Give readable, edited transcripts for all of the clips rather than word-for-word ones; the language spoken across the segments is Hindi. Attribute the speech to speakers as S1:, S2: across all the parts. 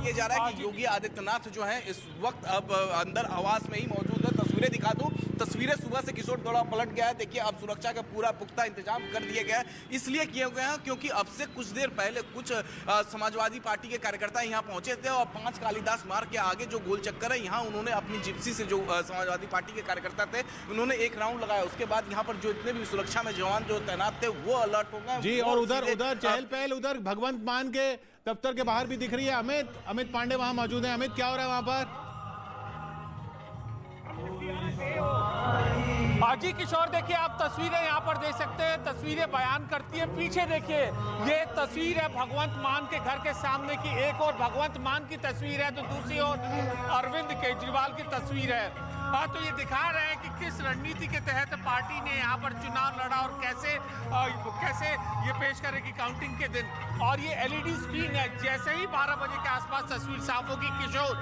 S1: किया जा रहा है कि योगी आदित्यनाथ जो है इस वक्त अब अंदर आवास में ही मौजूद है। तस्वीरें दिखा दूं, तस्वीरें सुबह से किशोर दौड़ा पलट गया है। देखिए अब सुरक्षा का पूरा पुख्ता इंतजाम कर दिया गया है, इसलिए किए गए हैं क्योंकि अब से कुछ देर पहले कुछ समाजवादी पार्टी के कार्यकर्ता यहाँ पहुंचे थे और 5 कालिदास मार्ग के आगे जो गोल चक्कर है यहाँ उन्होंने अपनी जिप्सी से जो समाजवादी पार्टी के कार्यकर्ता थे उन्होंने एक राउंड लगाया। उसके बाद यहाँ पर जो इतने भी सुरक्षा में जवान जो तैनात थे वो अलर्ट हो गए जी।
S2: और उधर चहल पहल उधर भगवंत मान के दफ्तर के बाहर भी दिख रही है। अमित पांडे वहां मौजूद है। अमित, क्या हो रहा है वहां पर?
S3: जी किशोर, देखिए आप तस्वीरें यहाँ पर देख सकते हैं, तस्वीरें बयान करती है। पीछे देखिए, ये तस्वीर है भगवंत मान के घर के सामने की। एक और भगवंत मान की तस्वीर है तो दूसरी ओर अरविंद केजरीवाल की तस्वीर है। तो ये दिखा रहे हैं कि किस रणनीति के तहत पार्टी ने यहाँ पर चुनाव लड़ा और कैसे ये पेश करेगी काउंटिंग के दिन। और ये एलईडी स्क्रीन है, जैसे ही 12 बजे के आसपास तस्वीर साफ होगी किशोर,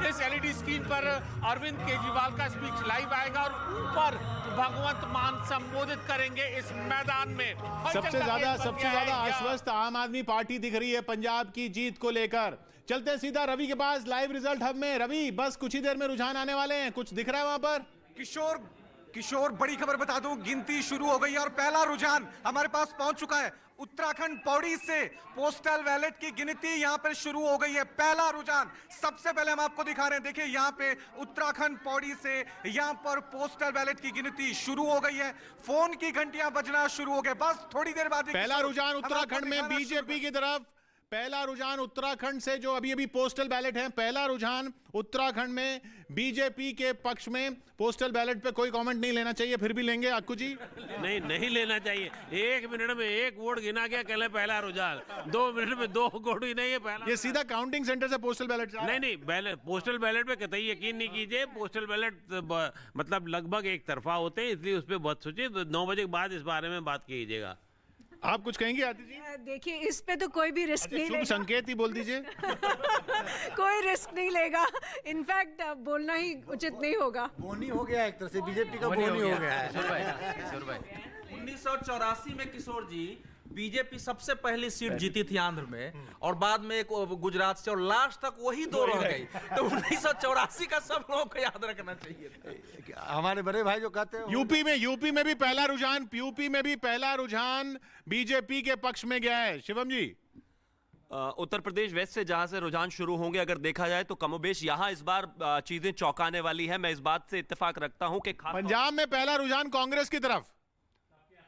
S3: इस एलईडी स्क्रीन पर अरविंद केजरीवाल का स्पीच लाइव आएगा और ऊपर भगवंत मान संबोधित करेंगे इस मैदान में।
S2: सबसे ज्यादा आश्वस्त आम आदमी पार्टी दिख रही है पंजाब की जीत को लेकर। चलते हैं सीधा रवि के पास लाइव रिजल्ट हब में। रवि, बस कुछ ही देर में रुझान आने वाले हैं, कुछ दिख रहा है वहां पर?
S4: किशोर बड़ी खबर बता दूं, गिनती शुरू हो गई है और पहला रुझान हमारे पास पहुंच चुका है। उत्तराखंड पौड़ी से पोस्टल बैलेट की गिनती यहां पर शुरू हो गई है। पहला रुझान सबसे पहले हम आपको दिखा रहे हैं। देखिए यहां पे उत्तराखंड पौड़ी से यहां पर पोस्टल बैलेट की गिनती शुरू हो गई है। फोन की घंटियां बजना शुरू हो गए। बस थोड़ी देर बाद
S2: पहला रुझान उत्तराखंड में बीजेपी की तरफ। पहला रुझान उत्तराखंड से जो अभी पोस्टल बैलेट है, पहला रुझान उत्तराखंड में बीजेपी के पक्ष में। पोस्टल बैलेट पे कोई कमेंट नहीं लेना चाहिए, फिर भी लेंगे अक्कू जी?
S5: नहीं लेना चाहिए। 1 मिनट में 1 वोट गिना गया, कहले पहला रुझान। 2 मिनट में 2 वोट ही नहीं है पहला।
S2: ये सीधा काउंटिंग सेंटर से पोस्टल बैलेट?
S5: नहीं, पोस्टल बैलेट पे कतई यकीन नहीं कीजिए। पोस्टल बैलेट मतलब लगभग एक तरफा होते हैं, इसलिए उस पर बहुत सोचिए। 9 बजे के बाद इस बारे में बात कीजिएगा।
S2: आप कुछ कहेंगे आरती जी?
S6: देखिए इस पे तो कोई भी रिस्क नहीं लेगा।
S2: संकेत ही बोल दीजिए।
S6: कोई रिस्क नहीं लेगा। इनफैक्ट बोलना ही उचित नहीं होगा।
S7: बोनी हो गया, एक तरह से बीजेपी का बोनी हो गया है।
S8: 1984 में किशोर जी बीजेपी सबसे पहली सीट जीती थी आंध्र में, और बाद में एक गुजरात से, और लास्ट तक वही 2 रह गई। तो 1984 का सब लोगों को याद रखना चाहिए।
S7: हमारे बड़े भाई जो कहते हैं
S2: यूपी में भी पहला रुझान बीजेपी के पक्ष में गया है। शिवम जी?
S9: उत्तर प्रदेश वेस्ट से जहां से रुझान शुरू होंगे, अगर देखा जाए तो कमोबेश यहां इस बार चीजें चौंकाने वाली है। मैं इस बात से इत्तेफाक रखता हूं कि
S2: पंजाब में पहला रुझान कांग्रेस की तरफ।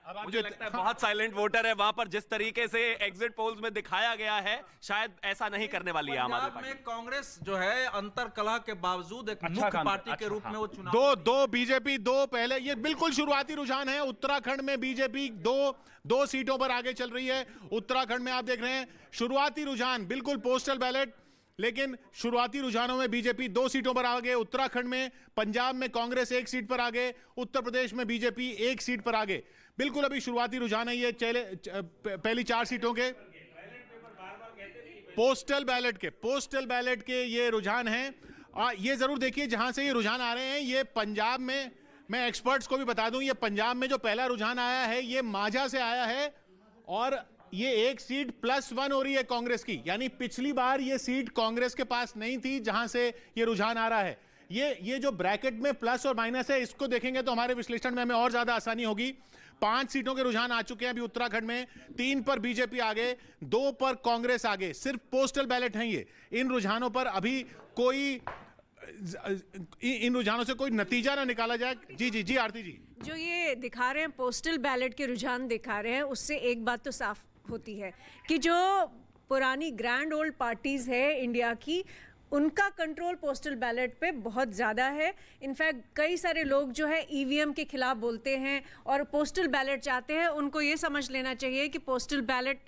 S9: मुझे लगता है बहुत साइलेंट वोटर है वहां पर। जिस तरीके से एग्जिट पोल्स में दिखाया गया है, शायद ऐसा नहीं करने वाली है आम आदमी पार्टी।
S8: में कांग्रेस जो है अंतर कलह के बावजूद एक मुख्य पार्टी के रूप में वो चुनाव
S2: दो बीजेपी 2 पहले। ये बिल्कुल शुरुआती रुझान है। उत्तराखंड में बीजेपी 2 सीटों पर आगे चल रही है। उत्तराखंड में आप देख रहे हैं शुरुआती रुझान बिल्कुल पोस्टल बैलेट, लेकिन शुरुआती रुझानों में बीजेपी 2 सीटों पर आगे उत्तराखंड में। पंजाब में कांग्रेस 1 सीट पर आगे। उत्तर प्रदेश में बीजेपी 1 सीट पर आगे। बिल्कुल अभी शुरुआती रुझान है ये पहली 4 सीटों के पोस्टल बैलेट के ये रुझान हैं। ये जरूर देखिए जहां से ये रुझान आ रहे हैं, ये पंजाब में। मैं एक्सपर्ट्स को भी बता दूं, ये पंजाब में जो पहला रुझान आया है ये माझा से आया है, और ये 1 सीट +1 हो रही है कांग्रेस की। यानी पिछली बार ये सीट कांग्रेस के पास नहीं थी जहां से ये रुझान आ रहा है। ये जो ब्रैकेट में प्लस और माइनस है, इसको देखेंगे तो हमारे विश्लेषण में हमें और ज्यादा आसानी होगी। 5 सीटों के रुझान आ चुके हैं अभी उत्तराखंड में। 3 पर बीजेपी आगे, 2 पर कांग्रेस आगे। सिर्फ पोस्टल बैलेट हैं ये। इन रुझानों पर अभी इन रुझानों से कोई नतीजा ना निकाला जाए। जी आरती जी?
S6: जो ये दिखा रहे हैं पोस्टल बैलेट के रुझान दिखा रहे हैं, उससे एक बात तो साफ होती है कि जो पुरानी ग्रैंड ओल्ड पार्टीज है इंडिया की, उनका कंट्रोल पोस्टल बैलेट पे बहुत ज़्यादा है। इनफैक्ट कई सारे लोग जो है ईवीएम के खिलाफ बोलते हैं और पोस्टल बैलेट चाहते हैं। उनको ये समझ लेना चाहिए कि पोस्टल बैलेट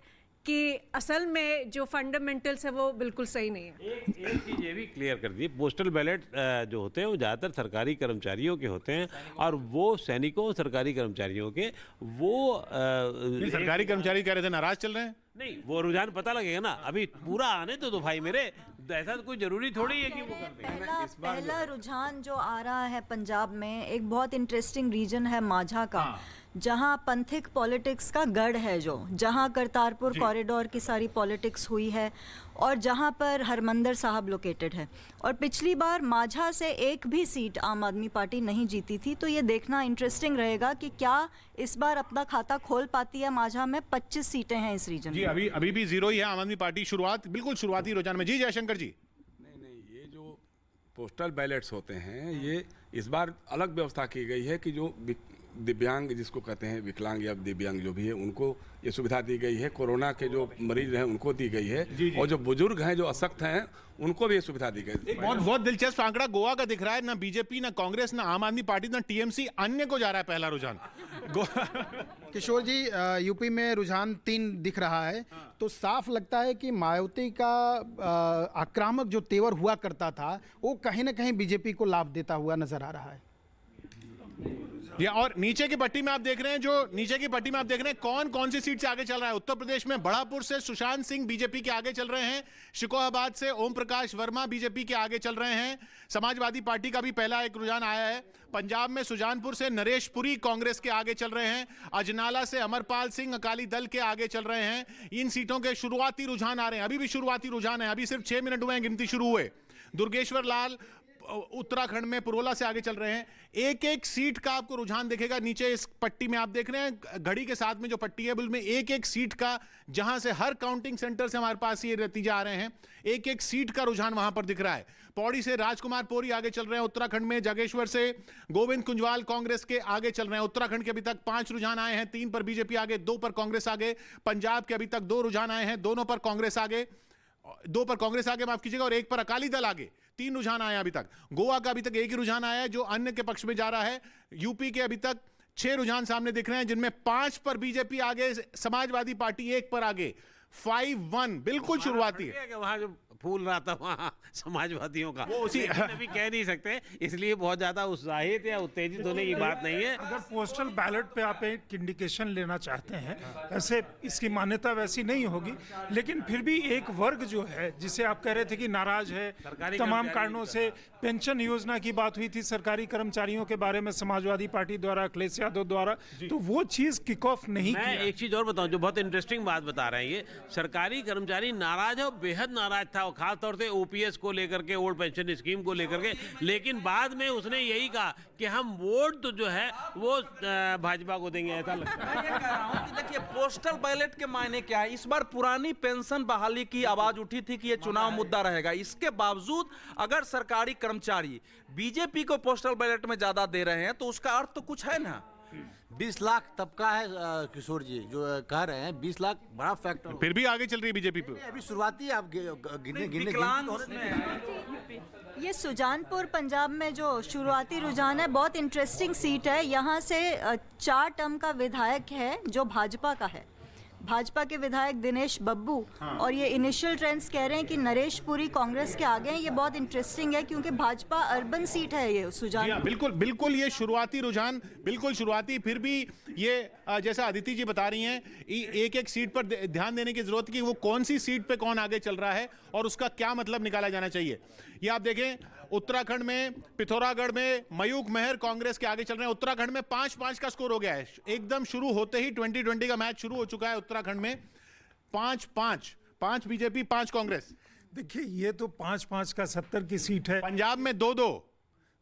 S6: कि असल में जो फंडामेंटल्स है वो बिल्कुल सही नहीं है।
S5: एक चीज ये भी क्लियर कर दी, पोस्टल बैलेट जो होते हैं वो ज़्यादातर सरकारी कर्मचारियों के होते हैं, और वो सैनिकों सरकारी कर्मचारियों के वो
S2: सरकारी कर्मचारी कह रहे थे नाराज चल रहे हैं।
S5: नहीं, वो रुझान पता लगेगा ना, अभी पूरा आने तो भाई मेरे, ऐसा तो कोई जरूरी थोड़ी है कि वो करते।
S10: पहला रुझान जो आ रहा है पंजाब में, एक बहुत इंटरेस्टिंग रीजन है माझा का, जहां पंथिक पॉलिटिक्स का गढ़ है, जो जहां करतारपुर कॉरिडोर की सारी पॉलिटिक्स हुई है और जहां पर हरमंदिर साहब लोकेटेड है। और पिछली बार माझा से एक भी सीट आम आदमी पार्टी नहीं जीती थी, तो ये देखना इंटरेस्टिंग रहेगा कि क्या इस बार अपना खाता खोल पाती है। माझा में 25 सीटें हैं इस रीजन में।
S2: अभी भी जीरो ही है आम आदमी पार्टी, बिल्कुल शुरुआती रुझान में। जी जयशंकर जी।
S11: नहीं, ये जो पोस्टल बैलेट्स होते हैं, ये इस बार अलग व्यवस्था की गई है कि जो दिव्यांग जिसको कहते हैं, विकलांग या दिव्यांग जो भी है, उनको ये सुविधा दी गई है। कोरोना के जो मरीज हैं उनको दी गई है, और जो बुजुर्ग हैं, जो अशक्त हैं, उनको भी ये सुविधा दी गई है।
S2: बहुत दिलचस्प आंकड़ा गोवा का दिख रहा है। ना बीजेपी, ना कांग्रेस, ना आम आदमी पार्टी, ना टीएमसी, अन्य को जा रहा है पहला रुझान।
S12: किशोर जी, यूपी में रुझान 3 दिख रहा है, तो साफ लगता है कि मायावती का आक्रामक जो तेवर हुआ करता था, वो कहीं ना कहीं बीजेपी को लाभ देता हुआ नजर आ रहा है।
S2: और नीचे की पट्टी में आप देख रहे हैं कौन कौन सी सीट से आगे चल रहा है। उत्तर प्रदेश में बढ़ापुर से सुशांत सिंह बीजेपी के आगे चल रहे हैं। शिकोहाबाद से ओम प्रकाश वर्मा बीजेपी के आगे चल रहे हैं। समाजवादी पार्टी का भी पहला एक रुझान आया है। पंजाब में सुजानपुर से नरेश पुरी कांग्रेस के आगे चल रहे हैं। अजनाला से अमरपाल सिंह अकाली दल के आगे चल रहे हैं। इन सीटों के शुरुआती रुझान आ रहे हैं, अभी भी शुरुआती रुझान है, अभी सिर्फ 6 मिनट हुए हैं गिनती शुरू हुए। दुर्गेश्वर लाल उत्तराखंड में पुरोला से आगे चल रहे हैं। एक एक सीट का आपको रुझान दिखेगा। नीचे इस पट्टी में आप देख रहे हैं, घड़ी के साथ में जो पट्टी है, उसमें एक एक सीट का, जहां से हर काउंटिंग सेंटर से हमारे पास ये नतीजे आ रहे हैं, एक एक सीट का रुझान वहां पर दिख रहा है। पौड़ी से राजकुमार पोरी आगे चल रहे हैं उत्तराखंड में। जागेश्वर से गोविंद कुंजवाल कांग्रेस के आगे चल रहे हैं। उत्तराखंड के अभी तक 5 रुझान आए हैं, 3 पर बीजेपी आगे, 2 पर कांग्रेस आगे। पंजाब के अभी तक 2 रुझान आए हैं, दोनों पर कांग्रेस आगे, 2 पर कांग्रेस आगे, माफ कीजिएगा, और 1 पर अकाली दल आगे। 3 रुझान आए अभी तक। गोवा का अभी तक 1 ही रुझान आया है जो अन्य के पक्ष में जा रहा है। यूपी के अभी तक 6 रुझान सामने दिख रहे हैं, जिनमें 5 पर बीजेपी आगे, समाजवादी पार्टी 1 पर आगे। 5-1 बिल्कुल शुरुआती है।
S5: वहां जो फूल रहा था वहां समाजवादियों का, वो उसी अभी कह नहीं सकते, इसलिए बहुत ज्यादा उत्साहित या उत्तेजित होने की बात नहीं है।
S13: अगर पोस्टल बैलेट पे आप एक इंडिकेशन लेना चाहते हैं, ऐसे इसकी मान्यता वैसी नहीं होगी, लेकिन फिर भी एक वर्ग जो है, जिसे आप कह रहे थे कि नाराज है तमाम कारणों से, पेंशन योजना की बात हुई थी सरकारी कर्मचारियों के बारे में समाजवादी पार्टी द्वारा, अखिलेश यादव द्वारा, तो वो चीज किक ऑफ नहीं किया।
S5: मैं एक चीज और बताऊं, जो बहुत इंटरेस्टिंग बात बता रहे हैं, ये सरकारी कर्मचारी नाराज है और बेहद नाराज था, खासतौर से ओपीएस को लेकर के, ओल्ड पेंशन स्कीम को लेकर के। लेकिन बाद में उसने यही कहा कि हम वोट तो जो है वो भाजपा को देंगे, ऐसा लगता है।
S8: मैं ये कह रहा हूं कि देखिए पोस्टल बैलेट के मायने क्या है। इस बार पुरानी पेंशन बहाली की आवाज उठी थी कि ये चुनाव मुद्दा रहेगा, इसके बावजूद अगर सरकारी कर्मचारी बीजेपी को पोस्टल बैलेट में ज्यादा दे रहे हैं, तो उसका अर्थ तो कुछ है ना।
S7: 20 लाख तबका है किशोर जी जो कह रहे हैं, 20 लाख बड़ा फैक्टर।
S2: फिर भी आगे चल रही है बीजेपी पे।
S7: अभी शुरुआती आप गिने
S10: ये सुजानपुर पंजाब में जो शुरुआती रुझान है, बहुत इंटरेस्टिंग सीट है। यहाँ से 4 टर्म का विधायक है जो भाजपा का है, भाजपा के विधायक दिनेश बब्बू, और ये इनिशियल ट्रेंड्स कह रहे हैं कि नरेश पुरी कांग्रेस के आगे हैं। ये बहुत इंटरेस्टिंग है क्योंकि भाजपा अर्बन सीट है ये सुजान।
S2: बिल्कुल ये शुरुआती रुझान, बिल्कुल शुरुआती। फिर भी ये जैसा अदिति जी बता रही हैं, एक एक सीट पर ध्यान देने की जरूरत कि वो कौन सी सीट पे कौन आगे चल रहा है और उसका क्या मतलब निकाला जाना चाहिए। ये आप देखें, उत्तराखंड में पिथौरागढ़ में मयूख मेहर कांग्रेस के आगे चल रहे हैं। उत्तराखंड में 5-5 का स्कोर हो गया है, एकदम शुरू होते ही 2020 का मैच शुरू हो चुका है उत्तराखंड में। 5 बीजेपी, 5 कांग्रेस।
S13: देखिए ये तो 5-5 का 70 की सीट है।
S2: पंजाब में 2-2।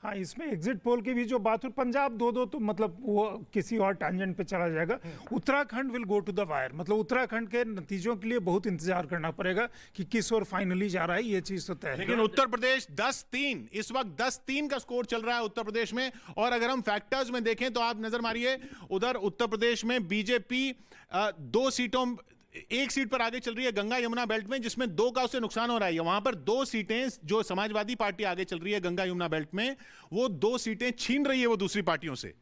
S13: हाँ, इसमें एग्जिट पोल की भी जो बात हुई, पंजाब 2-2 तो मतलब वो किसी और टैंजेंट पे चला जाएगा। Uttarakhand will go to the wire, मतलब उत्तराखंड के नतीजों के लिए बहुत इंतजार करना पड़ेगा कि किस ओर फाइनली जा रहा है, ये चीज तो तय है।
S2: लेकिन उत्तर प्रदेश 10-3, इस वक्त 10-3 का स्कोर चल रहा है उत्तर प्रदेश में। और अगर हम फैक्टर्स में देखें तो आप नजर मारिए, उधर उत्तर प्रदेश में बीजेपी 2 सीटों, 1 सीट पर आगे चल रही है गंगा यमुना बेल्ट में, जिसमें 2 का उससे नुकसान हो रहा है। वहां पर 2 सीटें जो समाजवादी पार्टी आगे चल रही है गंगा यमुना बेल्ट में, वो 2 सीटें छीन रही है वो दूसरी पार्टियों से।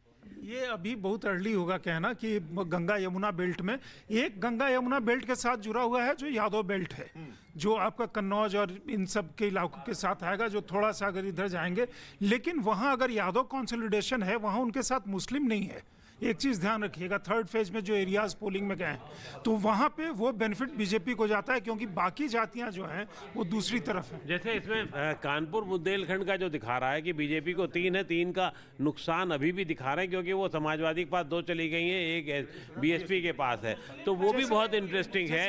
S13: ये अभी बहुत अर्ली होगा कहना कि गंगा यमुना बेल्ट में, एक गंगा यमुना बेल्ट के साथ जुड़ा हुआ है जो यादव बेल्ट है, जो आपका कन्नौज और इन सब के इलाकों के साथ आएगा, जो थोड़ा सा अगर इधर जाएंगे। लेकिन वहां अगर यादव कंसोलिडेशन है, वहां उनके साथ मुस्लिम नहीं है। एक चीज़ ध्यान रखिएगा, थर्ड फेज में जो एरियाज पोलिंग में गए हैं तो वहाँ पे वो बेनिफिट बीजेपी को जाता है, क्योंकि बाकी जातियाँ जो हैं वो दूसरी तरफ हैं।
S5: जैसे इसमें कानपुर बुंदेलखंड का जो दिखा रहा है कि बीजेपी को 3 है, 3 का नुकसान अभी भी दिखा रहे हैं, क्योंकि वो समाजवादी के पास 2 चली गई हैं, एक बीएसपी के पास है, तो वो भी बहुत इंटरेस्टिंग है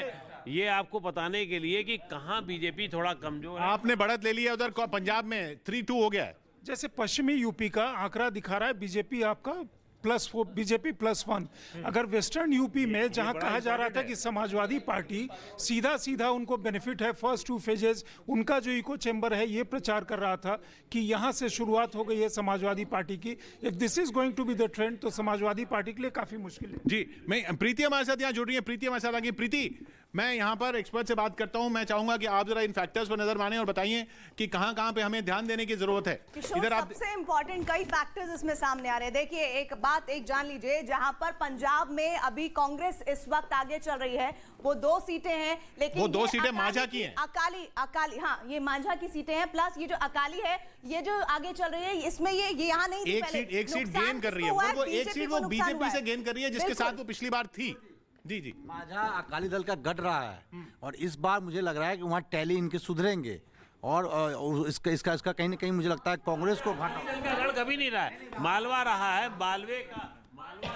S5: ये आपको बताने के लिए कि कहाँ बीजेपी थोड़ा कमजोर है।
S2: आपने बढ़त ले लिया उधर पंजाब में 3-2 हो गया है।
S13: जैसे पश्चिमी यूपी का आंकड़ा दिखा रहा है बीजेपी आपका +4, बीजेपी +1। अगर वेस्टर्न यूपी में जहां कहा जा रहा था कि समाजवादी पार्टी सीधा सीधा उनको बेनिफिट है, फर्स्ट 2 फेजेस उनका जो इको चेंबर है ये प्रचार कर रहा था कि यहां से शुरुआत हो गई है समाजवादी पार्टी की। If this is going to be the trend तो समाजवादी पार्टी के लिए काफी मुश्किल है।
S2: जी, मैं प्रीति हमारे साथ यहाँ जुड़ रही है। प्रीति हमारे साथ आ गई। प्रीति, मैं यहाँ पर एक्सपर्ट से बात करता हूँ, मैं चाहूंगा कि आप जरा इन फैक्टर्स पर नजर मारें और बताइए कि कहाँ पे हमें ध्यान देने की जरूरत है।
S14: इधर आप सबसे इंपॉर्टेंट कई फैक्टर्स इसमें सामने आ रहे हैं। देखिए एक बात जान लीजिए, जहां पर पंजाब में अभी कांग्रेस इस वक्त आगे चल रही है, वो 2 सीटें हैं, लेकिन
S2: वो 2 सीटें मांझा की हैं।
S14: अकाली हाँ, ये मांझा की सीटें हैं, प्लस ये जो अकाली है ये जो आगे चल रही है इसमें ये यहाँ नहीं थी पहले,
S2: एक सीट गेन कर रही है, वो एक सीट वो बीजेपी से गेन कर रही है जिसके साथ वो पिछली बार थी। जी जी,
S7: माझा अकाली दल का गढ़ रहा है और इस बार मुझे लग रहा है कि वहाँ टैली इनके सुधरेंगे और इसका कहीं ना कहीं मुझे लगता है कांग्रेस को घाटा।
S5: का गढ़ कभी नहीं रहा है, मालवा रहा है, मालवे का मालवा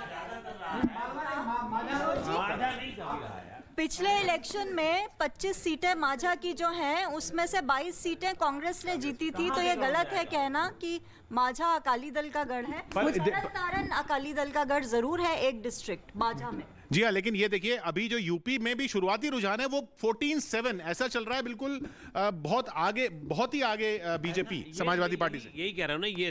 S5: नहीं रहा है।
S10: पिछले इलेक्शन में 25 सीटें माझा की जो हैं उसमें से 22 सीटें कांग्रेस ने जीती थी, तो ये गलत है कहना कि माझा अकाली दल का गढ़ है। तरन अकाली दल का गढ़ जरूर है एक डिस्ट्रिक्ट माझा में।
S2: जी हाँ, लेकिन ये देखिए अभी जो यूपी में भी शुरुआती रुझान है वो 14-7 ऐसा चल रहा है, बिल्कुल बहुत ही आगे बीजेपी समाजवादी पार्टी से।
S5: यही कह रहा हूँ ना, ये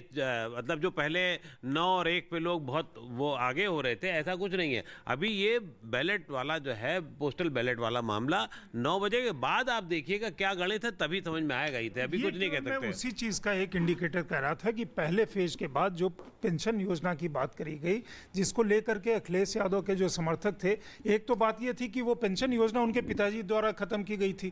S5: मतलब जो पहले 9 और 1 पे लोग बहुत वो आगे हो रहे थे, ऐसा कुछ नहीं है। अभी ये बैलेट वाला जो है, पोस्टल बैलेट वाला मामला 9 बजे के बाद आप देखिएगा क्या गणित है, तभी समझ में आएगा ही थे, अभी कुछ नहीं कह सकते।
S13: मैं उसी चीज का एक इंडिकेटर कह रहा था कि पहले फेज के बाद जो पेंशन योजना की बात करी गई, जिसको लेकर के अखिलेश यादव के जो समर्थक थे, एक तो बात ये थी कि वो पेंशन योजना उनके पिताजी द्वारा खत्म की गई थी,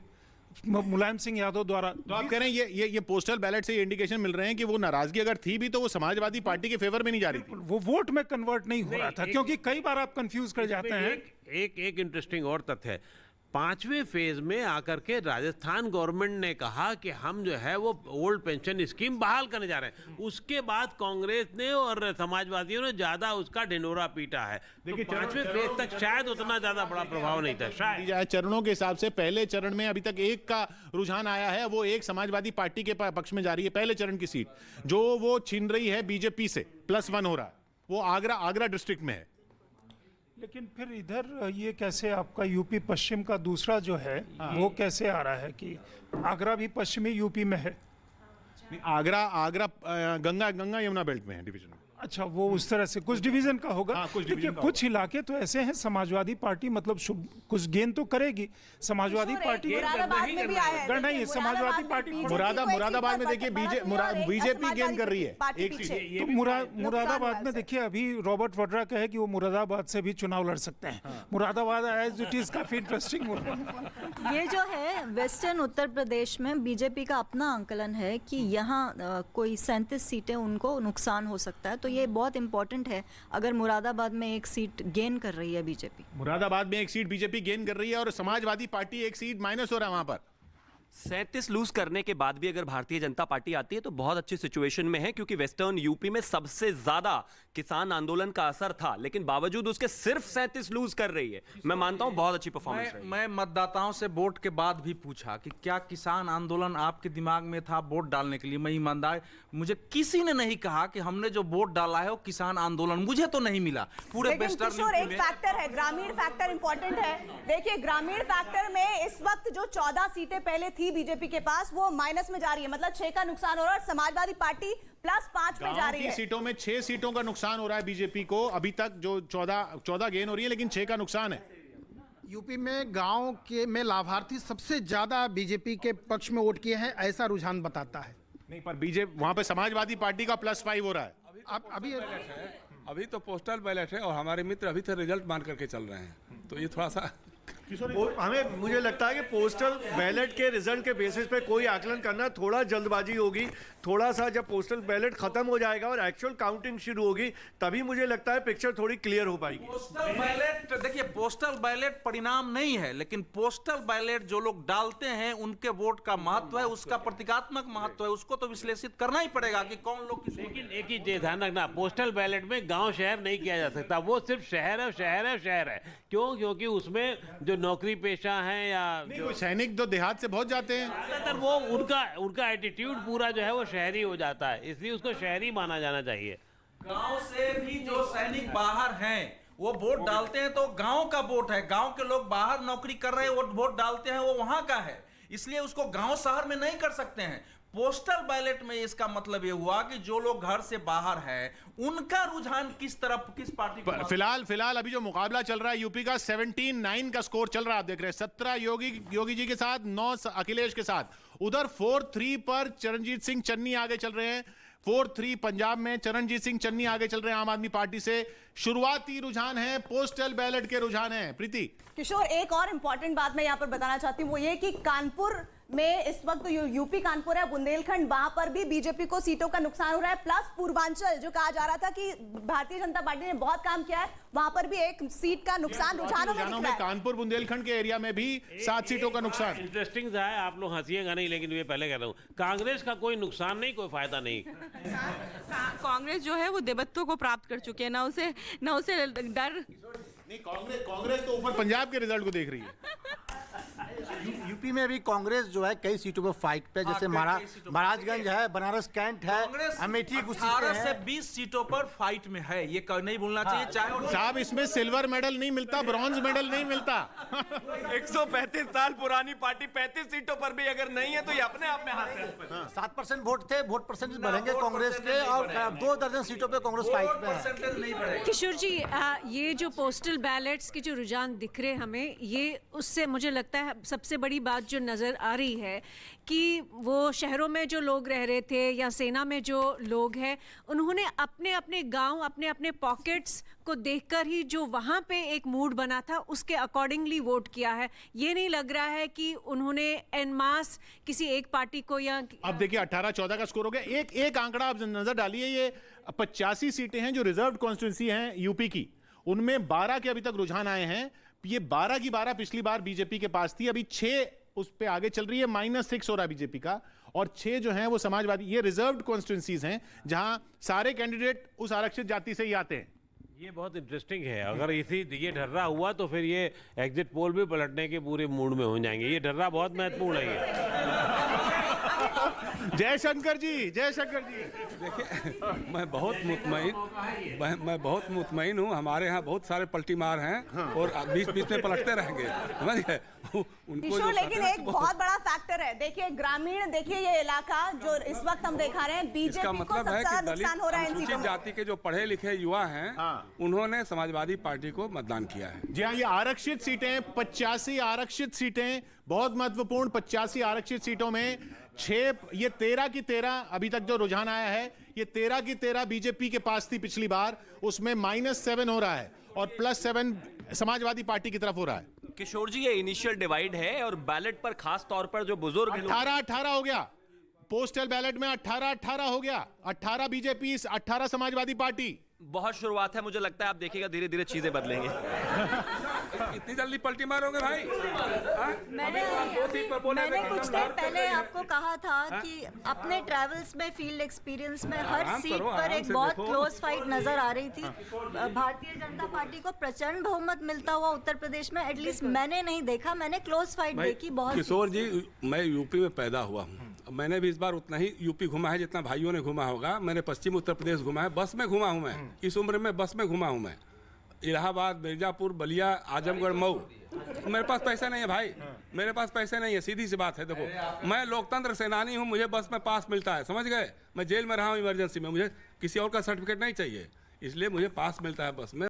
S13: मुलायम सिंह यादव द्वारा।
S2: तो आप कह रहे हैं ये पोस्टल बैलेट से ये इंडिकेशन मिल रहे हैं कि वो नाराजगी अगर थी भी तो वो समाजवादी पार्टी के फेवर में नहीं जा रही थी,
S13: वो वोट में कन्वर्ट नहीं हो रहा था, क्योंकि कई बार आप कंफ्यूज कर जाते हैं।
S5: एक इंटरेस्टिंग और तथ्य है, 5वें फेज में आकर के राजस्थान गवर्नमेंट ने कहा कि हम जो है वो ओल्ड पेंशन स्कीम बहाल करने जा रहे हैं। उसके बाद कांग्रेस ने और समाजवादियों ने ज्यादा उसका ढिंढोरा पीटा है। देखिए, 5वें फेज तक शायद उतना ज्यादा बड़ा प्रभाव नहीं था। शायद
S2: चरणों के हिसाब से पहले चरण में अभी तक 1 का रुझान आया है, वो 1 समाजवादी पार्टी के पक्ष में जा रही है। पहले चरण की सीट जो वो छीन रही है बीजेपी से, +1 हो रहा है, वो आगरा डिस्ट्रिक्ट में है।
S13: लेकिन फिर इधर ये कैसे आपका यूपी पश्चिम का दूसरा जो है वो कैसे आ रहा है कि आगरा भी पश्चिमी यूपी में है?
S2: आगरा गंगा यमुना बेल्ट में है डिवीजन में।
S13: अच्छा, वो उस तरह से कुछ डिवीजन का होगा। देखिए, कुछ इलाके तो ऐसे हैं समाजवादी पार्टी मतलब कुछ गेन तो करेगी समाजवादी पार्टी, गढ़ नहीं है समाजवादी पार्टी।
S2: मुरादाबाद में देखिए बीजेपी गेन कर रही है एक सीट।
S13: तो मुरादाबाद में देखिए अभी रॉबर्ट वड्रा कहे कि वो मुरादाबाद से भी चुनाव लड़ सकते हैं। मुरादाबाद एज इट इज काफी इंटरेस्टिंग हो रहा है।
S10: ये जो है वेस्टर्न उत्तर प्रदेश में बीजेपी का अपना आंकलन है कि यहाँ कोई 37 सीटें उनको नुकसान हो सकता है, तो ये बहुत इंपॉर्टेंट है। अगर मुरादाबाद में 1 सीट गेन कर रही है बीजेपी,
S2: मुरादाबाद में 1 सीट बीजेपी गेन कर रही है और समाजवादी पार्टी 1 सीट माइनस हो रहा है वहां पर।
S9: 37 लूज करने के बाद भी अगर भारतीय जनता पार्टी आती है तो बहुत अच्छी सिचुएशन में है, क्योंकि वेस्टर्न यूपी में सबसे ज्यादा किसान आंदोलन का असर था, लेकिन बावजूद उसके सिर्फ 37 लूज कर रही है। मैं मानता हूं बहुत अच्छी परफॉर्मेंस रही।
S8: मैं मतदाताओं से वोट के बाद भी पूछा कि क्या किसान आंदोलन आपके दिमाग में था वोट डालने के लिए? मैं ईमानदार, मुझे किसी ने नहीं कहा कि हमने जो वोट डाला है वो किसान आंदोलन, मुझे तो नहीं मिला। पूरे वेस्टर्न यूपी
S14: एक फैक्टर है, ग्रामीण फैक्टर इंपॉर्टेंट है। देखिए, ग्रामीण फैक्टर में इस वक्त जो 14 सीटें पहले थी बीजेपी के पास, वो माइनस में जा रही है, मतलब 6 का नुकसान हो रहा है। समाजवादी पार्टी +5 में जा रही है।
S2: सीटों में 6 सीटों का नुकसान हो रहा है बीजेपी को, अभी तक जो 14 गेन हो रही है, लेकिन 6 का नुकसान है।
S12: यूपी में गांव के में लाभार्थी सबसे ज्यादा बीजेपी के पक्ष में वोट किए हैं, ऐसा रुझान बताता है।
S2: नहीं, पर बीजेपी वहां पे समाजवादी पार्टी का +5 हो रहा है।
S11: अभी तो पोस्टल बैलेट है और हमारे मित्र अभी तो रिजल्ट मान करके चल रहे हैं, तो ये थोड़ा सा
S15: हमें मुझे लगता है कि पोस्टल बैलेट के रिजल्ट के बेसिस पे कोई आकलन करना थोड़ा जल्दबाजी होगी। थोड़ा सा जब पोस्टल बैलेट खत्म हो जाएगा और एक्चुअल काउंटिंग शुरू होगी तभी मुझे लगता है पिक्चर थोड़ी क्लियर हो पाएगी।
S8: पोस्टल बैलेट, देखिए पोस्टल बैलेट परिणाम नहीं है, लेकिन पोस्टल बैलेट जो लोग डालते हैं उनके वोट का महत्व है, उसका प्रतीकात्मक महत्व है, उसको तो विश्लेषित करना ही पड़ेगा कि कौन लोग।
S5: लेकिन एक ही चीज ध्यान रखना, पोस्टल बैलेट में गांव शहर नहीं किया जा सकता, वो सिर्फ शहर है, शहर है, शहर है। क्यों? क्योंकि उसमें जो नौकरी पेशा है या जो
S2: सैनिक तो देहात से बहुत जाते हैं,
S5: ज्यादातर वो उनका एटीट्यूड पूरा जो है वो शहरी हो जाता है, इसलिए उसको शहरी माना जाना चाहिए।
S8: गांव से भी जो सैनिक बाहर हैं वो वोट डालते हैं तो गांव का वोट है, गांव के लोग बाहर नौकरी कर रहे हैं वो वोट डालते हैं वो वहां का है, इसलिए उसको गांव शहर में नहीं कर सकते हैं। पोस्टल बैलेट में इसका मतलब ये हुआ कि जो लोग घर से बाहर हैं उनका रुझान किस तरफ, किस पार्टी को।
S2: फिलहाल अभी जो मुकाबला चल रहा है यूपी का 17-9 का स्कोर चल रहा है, आप देख रहे हैं 17 योगी जी के साथ, 9 अखिलेश के साथ। उधर 4-3 पर चरणजीत सिंह चन्नी आगे चल रहे हैं। 4-3 पंजाब में चरणजीत सिंह चन्नी आगे चल रहे हैं आम आदमी पार्टी से। शुरुआती रुझान है, पोस्टल बैलेट के रुझान है। प्रीति
S14: किशोर, एक और इंपॉर्टेंट बात मैं यहाँ पर बताना चाहती हूँ, वो ये कि कानपुर में इस वक्त यूपी कानपुर है, बुंदेलखंड, वहां पर भी बीजेपी को सीटों का नुकसान हो रहा है। प्लस पूर्वांचल जो कहा जा रहा था कि भारतीय जनता पार्टी ने बहुत काम किया है, वहां पर भी एक सीट का नुकसान रुझानों में दिख रहा है।
S2: कानपुर बुंदेलखंड के एरिया में भी 7 सीटों का नुकसान।
S5: इंटरेस्टिंग था, आप लोग हंसिएगा नहीं, लेकिन ये पहले कह रहा हूँ, कांग्रेस का कोई नुकसान नहीं, कोई फायदा नहीं।
S16: कांग्रेस जो है वो देवत्व को प्राप्त कर चुके हैं, ना उसे डर
S2: नहीं। कांग्रेस तो ऊपर पंजाब के रिजल्ट को देख रही है।
S7: यूपी में भी कांग्रेस जो है कई सीटों पर फाइट पे, जैसे महाराजगंज है, बनारस कैंट है, अमेठी
S8: 18 से 20 सीटों पर फाइट में है, ये नहीं भूलना चाहिए। चाहे
S2: साहब इसमें सिल्वर मेडल नहीं मिलता, ब्रॉन्ज मेडल नहीं मिलता।
S9: 135 साल पुरानी पार्टी 35 सीटों पर भी अगर नहीं है तो ये अपने आप में हाथ है।
S7: 7% वोट थे, वोट परसेंटेज बढ़ेंगे कांग्रेस के, और 2 दर्जन सीटों पे कांग्रेस फाइट में है।
S6: किशोर जी, ये जो पोस्टल बैलेट्स के जो रुझान दिख रहे हमें, ये उससे मुझे लगता है सबसे बड़ी बात जो नज़र आ रही है कि वो शहरों में जो लोग रह रहे थे या सेना में जो लोग हैं, उन्होंने अपने अपने गांव, अपने अपने पॉकेट्स को देखकर ही जो वहाँ पे एक मूड बना था उसके अकॉर्डिंगली वोट किया है। ये नहीं लग रहा है कि उन्होंने एन मास किसी एक पार्टी को या।
S2: अब देखिए 18-14 का स्कोर हो गया। एक आंकड़ा आप नजर डालिए, ये 85 सीटें हैं जो रिजर्व कॉन्स्टिट्यूंसी हैं यूपी की, उनमें 12 के अभी तक रुझान आए हैं। ये 12 की 12 पिछली बार बीजेपी के पास थी, अभी 6 उस पे आगे चल रही है, -6 हो रहा है बीजेपी का, और 6 जो हैं वो समाजवादी। ये रिजर्व्ड कॉन्स्टिट्यूंसीज हैं जहां सारे कैंडिडेट उस आरक्षित जाति से ही आते हैं।
S5: ये बहुत इंटरेस्टिंग है, अगर ये ढर्रा हुआ तो फिर ये एग्जिट पोल भी पलटने के पूरे मूड में हो जाएंगे। ये ढर्रा बहुत महत्वपूर्ण है ये।
S2: जयशंकर जी
S11: देखिए मैं बहुत मुतमईन हूँ। हमारे यहाँ बहुत सारे पलटी मार हैं और बीच में पलटते रहेंगे, समझ गए
S14: किशोर। लेकिन एक बहुत बड़ा फैक्टर है, देखिए ग्रामीण, देखिए ये इलाका जो इस वक्त हम दिखा रहे हैं, बीजेपी को सबसे ज्यादा नुकसान हो रहा है इन सीटों में।
S11: जाति के जो पढ़े लिखे युवा हैं, उन्होंने समाजवादी पार्टी को मतदान किया है।
S2: जी हाँ, ये आरक्षित सीटें 85 आरक्षित सीटें बहुत महत्वपूर्ण। 85 आरक्षित सीटों में 6, ये 13 की 13 अभी तक जो रुझान आया है, ये 13 की 13 बीजेपी के पास थी पिछली बार, उसमें -7 हो रहा है और +7 समाजवादी पार्टी की तरफ हो रहा है।
S9: किशोर जी, ये इनिशियल डिवाइड है और बैलेट पर खास तौर पर जो बुजुर्ग
S2: 18-18 हो गया, पोस्टल बैलेट में 18-18 हो गया, 18 बीजेपी, 18 समाजवादी पार्टी।
S9: बहुत शुरुआत है, मुझे लगता है आप देखिएगा धीरे धीरे चीजें बदलेंगे।
S11: इतनी जल्दी पलटी मारोगे भाई?
S10: मैंने कुछ देर पहले आपको कहा था कि अपने ट्रैवल्स में, फील्ड एक्सपीरियंस में हर सीट पर एक बहुत क्लोज फाइट नजर आ रही थी। भारतीय जनता पार्टी को प्रचंड बहुमत मिलता हुआ उत्तर प्रदेश में एटलीस्ट मैंने नहीं देखा, मैंने क्लोज फाइट देखी बहुत।
S11: किशोर जी, मैं यूपी में पैदा हुआ हूँ, मैंने भी इस बार उतना ही यूपी घुमा है जितना भाइयों ने घुमा होगा। मैंने पश्चिम उत्तर प्रदेश घुमा है, बस में घुमा हूँ मैं, इस उम्र में बस में घुमा हूँ मैं। इलाहाबाद, मिर्जापुर, बलिया, आजमगढ़, मऊ। मेरे पास पैसे नहीं है भाई, मेरे पास पैसे नहीं है, सीधी सी बात है। देखो मैं लोकतंत्र सेनानी हूँ, मुझे बस में पास मिलता है, समझ गए। मैं जेल में रहा हूँ इमरजेंसी में, मुझे किसी और का सर्टिफिकेट नहीं चाहिए, इसलिए मुझे पास मिलता है बस में।